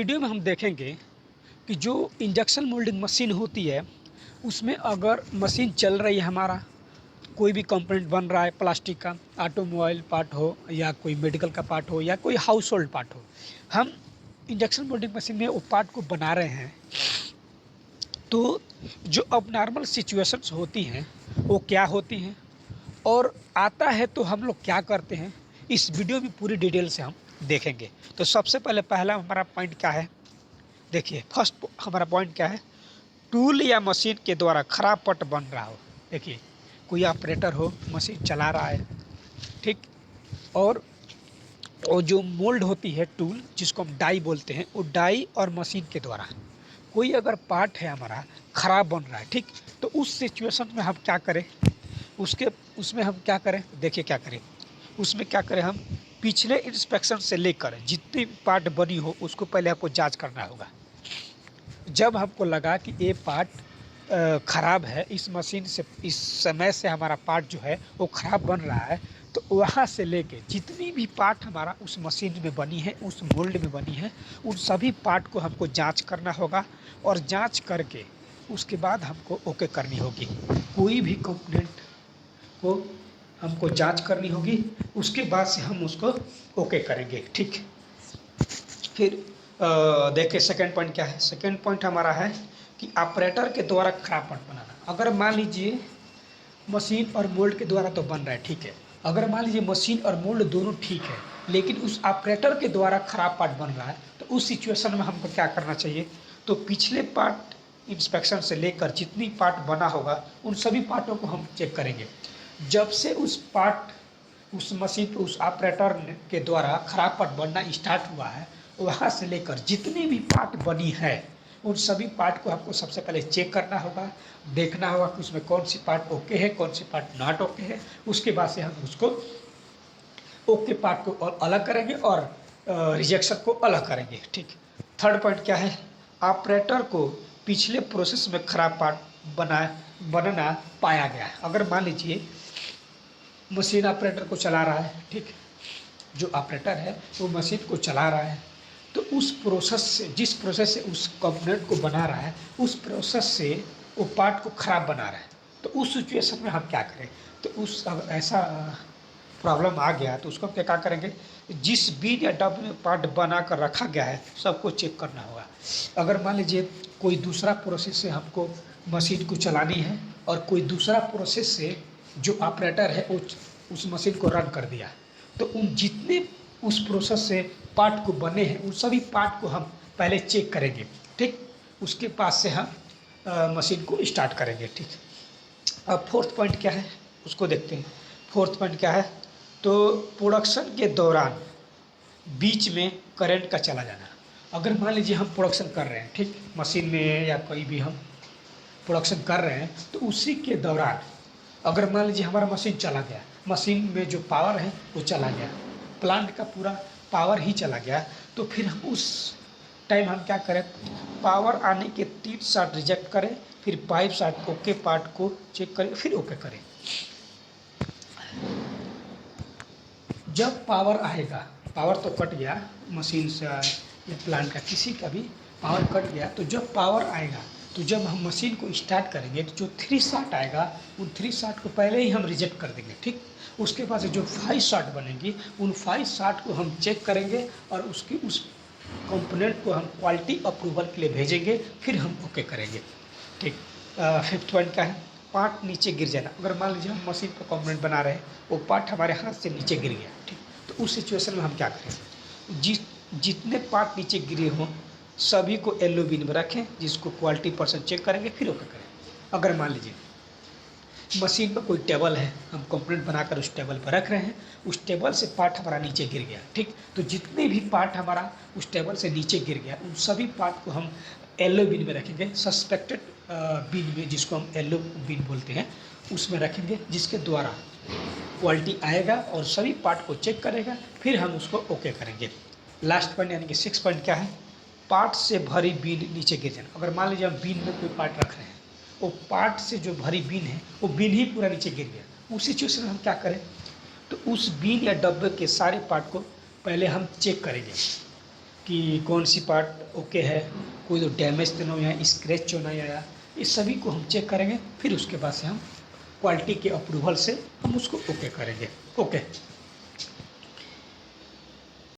Video में हम देखेंगे कि जो इंजेक्शन मोल्डिंग मशीन होती है उसमें अगर मशीन चल रही है, हमारा कोई भी कंपोनेंट बन रहा है, प्लास्टिक का ऑटोमोबाइल पार्ट हो या कोई मेडिकल का पार्ट हो या कोई हाउस होल्ड पार्ट हो, हम इंजेक्शन मोल्डिंग मशीन में वो पार्ट को बना रहे हैं। तो जो अब नॉर्मल सिचुएशंस होती हैं वो क्या होती हैं और आता है तो हम लोग क्या करते हैं, इस वीडियो में पूरी डिटेल से हम देखेंगे। तो सबसे पहला हमारा पॉइंट क्या है, देखिए फर्स्ट हमारा पॉइंट क्या है, टूल या मशीन के द्वारा खराब पट बन रहा हो। देखिए कोई ऑपरेटर हो, मशीन चला रहा है, ठीक, और जो मोल्ड होती है टूल जिसको हम डाई बोलते हैं, वो डाई और मशीन के द्वारा कोई अगर पार्ट है हमारा ख़राब बन रहा है, ठीक, तो उस सिचुएशन में हम क्या करें, उसमें हम क्या करें, देखिए क्या करें, उसमें क्या करें, हम पिछले इंस्पेक्शन से लेकर जितनी पार्ट बनी हो उसको पहले आपको जांच करना होगा। जब हमको लगा कि ये पार्ट ख़राब है, इस मशीन से इस समय से हमारा पार्ट जो है वो ख़राब बन रहा है, तो वहाँ से लेके जितनी भी पार्ट हमारा उस मशीन में बनी है, उस मोल्ड में बनी है, उन सभी पार्ट को हमको जांच करना होगा और जांच करके उसके बाद हमको ओके करनी होगी। कोई भी कंपोनेंट को हमको जांच करनी होगी, उसके बाद से हम उसको ओके करेंगे, ठीक। फिर देखिए सेकंड पॉइंट क्या है, सेकंड पॉइंट हमारा है कि ऑपरेटर के द्वारा खराब पार्ट बनाना। अगर मान लीजिए मशीन और मोल्ड के द्वारा तो बन रहा है, ठीक है, अगर मान लीजिए मशीन और मोल्ड दोनों ठीक है लेकिन उस ऑपरेटर के द्वारा खराब पार्ट बन रहा है, तो उस सिचुएशन में हमको क्या करना चाहिए, तो पिछले पार्ट इंस्पेक्शन से लेकर जितनी पार्ट बना होगा उन सभी पार्टों को हम चेक करेंगे। जब से उस मशीन पर उस ऑपरेटर के द्वारा खराब पार्ट बनना स्टार्ट हुआ है, वहाँ से लेकर जितनी भी पार्ट बनी है उन सभी पार्ट को आपको सबसे पहले चेक करना होगा, देखना होगा कि उसमें कौन सी पार्ट ओके है, कौन सी पार्ट नॉट ओके है। उसके बाद से हम उसको ओके पार्ट को अलग करेंगे और रिजेक्शन को अलग करेंगे, ठीक। थर्ड पॉइंट क्या है, ऑपरेटर को पिछले प्रोसेस में खराब पार्ट बनना पाया गया है। अगर मान लीजिए मशीन ऑपरेटर को चला रहा है, ठीक, जो ऑपरेटर है वो मशीन को चला रहा है, तो उस प्रोसेस से, जिस प्रोसेस से उस कंपोनेंट को बना रहा है, उस प्रोसेस से वो पार्ट को ख़राब बना रहा है, तो उस सिचुएशन में हम क्या करें, तो उस अगर ऐसा प्रॉब्लम आ गया तो उसको क्या करेंगे, जिस बीन या डब में पार्ट बना कर रखा गया है सबको चेक करना होगा। अगर मान लीजिए कोई दूसरा प्रोसेस से हमको मशीन को चलानी है और कोई दूसरा प्रोसेस से जो ऑपरेटर है वो उस मशीन को रन कर दिया, तो उन जितने उस प्रोसेस से पार्ट को बने हैं उन सभी पार्ट को हम पहले चेक करेंगे, ठीक। उसके पास से हम मशीन को स्टार्ट करेंगे, ठीक। अब फोर्थ पॉइंट क्या है उसको देखते हैं। फोर्थ पॉइंट क्या है, तो प्रोडक्शन के दौरान बीच में करंट का चला जाना। अगर मान लीजिए हम प्रोडक्शन कर रहे हैं, ठीक, मशीन में या कोई भी हम प्रोडक्शन कर रहे हैं, तो उसी के दौरान अगर मान लीजिए हमारा मशीन चला गया, मशीन में जो पावर है वो चला गया, प्लांट का पूरा पावर ही चला गया, तो फिर हम उस टाइम हम क्या करें, पावर आने के 3 शॉट रिजेक्ट करें, फिर 5 शॉट ओके पार्ट को चेक करें, फिर ओके करें। जब पावर आएगा, पावर तो कट गया मशीन से या प्लांट का, किसी का भी पावर कट गया, तो जब पावर आएगा तो जब हम मशीन को स्टार्ट करेंगे तो जो 3 शॉट आएगा उन 3 शॉट को पहले ही हम रिजेक्ट कर देंगे, ठीक। उसके बाद जो 5 शॉट बनेंगी उन 5 शॉट को हम चेक करेंगे और उस कंपोनेंट को हम क्वालिटी अप्रूवल के लिए भेजेंगे, फिर हम ओके करेंगे, ठीक। फिफ्थ पॉइंट क्या है, पार्ट नीचे गिर जाना। अगर मान लीजिए हम मशीन पर कंपोनेंट बना रहे हैं, वो पार्ट हमारे हाथ से नीचे गिर गया, ठीक, तो उस सिचुएशन में हम क्या करें, जितने पार्ट नीचे गिरे हों सभी को येलो बिन में रखें, जिसको क्वालिटी पर्सन चेक करेंगे, फिर ओके करें। अगर मान लीजिए मशीन पर कोई टेबल है, हम कंपोनेंट बनाकर उस टेबल पर रख रहे हैं, उस टेबल से पार्ट हमारा नीचे गिर गया, ठीक, तो जितने भी पार्ट हमारा उस टेबल से नीचे गिर गया उन सभी पार्ट को हम येलो बिन में रखेंगे, सस्पेक्टेड बिन में, जिसको हम येलो बिन बोलते हैं, उसमें रखेंगे, जिसके द्वारा क्वालिटी आएगा और सभी पार्ट को चेक करेगा, फिर हम उसको ओके करेंगे। लास्ट पॉइंट यानी कि 6 पॉइंट क्या है, पार्ट से भरी बीन नीचे गिर जाना। अगर मान लीजिए हम बीन में कोई पार्ट रख रहे हैं, वो पार्ट से जो भरी बीन है वो बीन ही पूरा नीचे गिर गया, उस सिचुएशन में हम क्या करें, तो उस बीन या डब्बे के सारे पार्ट को पहले हम चेक करेंगे। कि कौन सी पार्ट ओके है, कोई तो डैमेज तो नहीं आया, स्क्रैच तो नहीं आया, इस सभी को हम चेक करेंगे। फिर उसके बाद से हम क्वालिटी के अप्रूवल से हम उसको ओके करेंगे। ओके।